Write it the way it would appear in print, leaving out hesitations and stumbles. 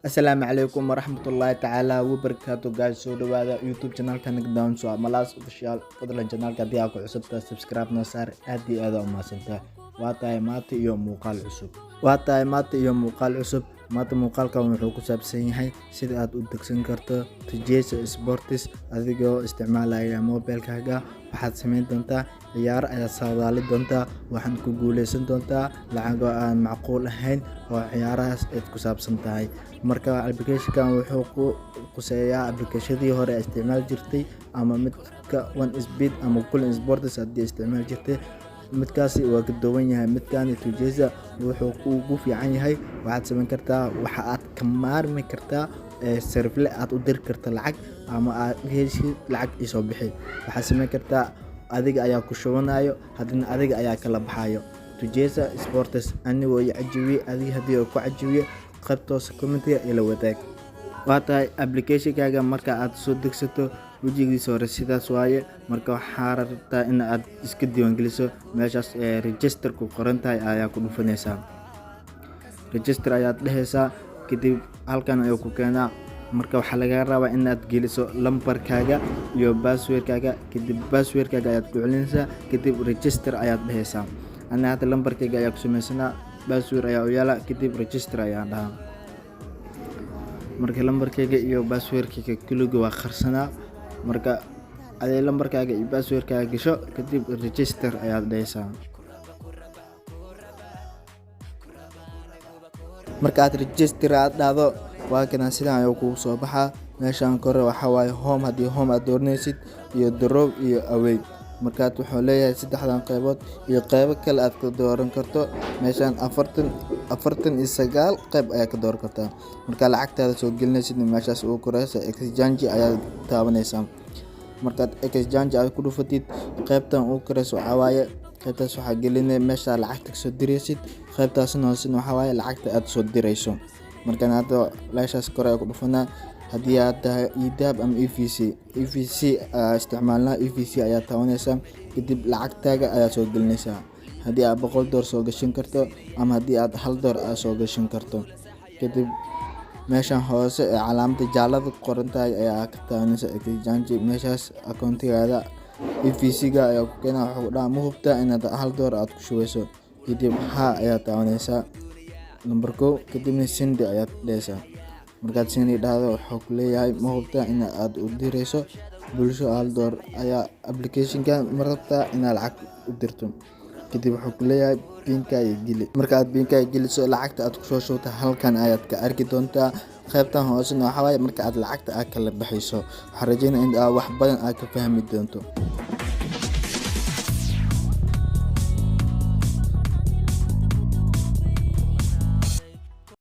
Asalaamu calaykum waraxmatullaahi tacaala wabarakaatu guys. Soo dhawaada YouTube channelka Nagdown so Malas official. Fadlan channelka haddii aad ku cusubtahay subscribe noo saar, aad iyo aad u mahadsantahay. Waa tahay maanta iyo muuqaal cusub. Maanta muuqaalkan wuxuu ku saabsan yahay sida aad u degsan karto TJS Sports adigoo isticmaalaya mobilkaaga. Waxaad samayn doontaa ciyaar ayaad saadaali doontaa, waxaan ku guuleysan doontaa lacag aan macquul ahayn oo ciyaarahaas aad ku saabsan tahay. Marka application-kan wuxuu ku quseeyaa application-adii hore ee isticmaal jirtay ama midka One Speed ama Cool Sports haddii isticmaal jirtay. midkaasi waa ka duwan yahay midkaan TJS wuxuu ugu fiican yahay. waxaad samayn kartaa waxa aad ka maarmi kartaa serifle aad u diri kartaa lacag ama aad heshid lacag isoo bixi. waxaad samayn kartaa adiga ayaa ku shubanayo hadina adiga ayaa kala baxayo. TJS Sports anigoo cajibi adiga hadii ku cajibiyo qaybtoos comment-ga ila wadaag. waa tahay application-kaaga marka aad soo degsato wajigiisa hore sidaas waaye. marka waxaa rabtaa in aad iska diiwaangeliso meeshaas register ku qoran tahay ayaa ku dhufanaysaa. register ayaad dhehaysaa kadib halkan ayuu ku keenaa. marka waxaa laga rabaa in aad geliso lambarkaaga iyo passwordkaaga. kadib passwordkaaga ayaad ku celinaysaa kadib register ayaad dhehaysaa. ana hadda lambarkayga ayaa ku samaysanaa, password ayaa u yaala kadib register ayaa dhahaa. marka lambarkayga iyo passwordkayga kulliga waa qarsanaa. marka aday lambarkaaga iyo passwordkaaga gasho kadib register ayaad dhehaysaa. marka aad register aad dhahdo waa kana sidaan ayuu kugu soo baxaa. meeshaan kore waxaa waaye home haddii home aad dooranaysid iyo drop iyo away. markaad wuxuu leeyahay saddexdan qaybood iyo qaybo kale aad ka dooran karto. meeshaan 49 qayb ayaa ka dooran kartaa. marka lacagtaada soo gelinaysid meeshaas ugu koraysa exchange ayaad taabanaysaa. markaad exchange aad ku dhufatid qaybtan ugu koraysa waxaa waaye qaybtaas waxaa gelinay meesha lacagta soo diraysid. qaybtaasna hoosena waxaa waaye lacagta aad soo dirayso. markaan hadda meeshaas kore ku dhufanaa haddii aad tahay e-dahab ama EVC isticmaalnaa EVC ayaa taabanaysaa kadib lacagtaaga ayaa soo gelinaysaa. haddii aad $100 soo gashan karto ama haddii aad $1 aad soo gashan karto. kadib meeshan hoose ee calaamada jaallada qoran tahay ayaa ka taabanaysaa exchange. meeshaas akoontigaada EVC-ga ayaa ku keenaa. wuxuu dhahaa ma hubtaa inaad $1 aad ku shubeyso. kadib haa ayaa taabanaysaa number 1 kadibna send ayaad dhehaysaa. markaad send dhahdo wuxuu ku leeyahay ma hubtaa in aad u dirayso bulsho $1 ayaa application-ka ma rabtaa inaad lacag u dirto. kadib wuxuu ku leeyahay PIN-kaaga geli. markaad PIN-kaaga geliso lacagta aad ku soo shubto halkan ayaad ka arki doontaa. qaybtan hoosena waxaa waaye marka aad lacagta aad kala baxayso. waxaan rajeynayaa in aad wax badan aad ka fahmi doonto.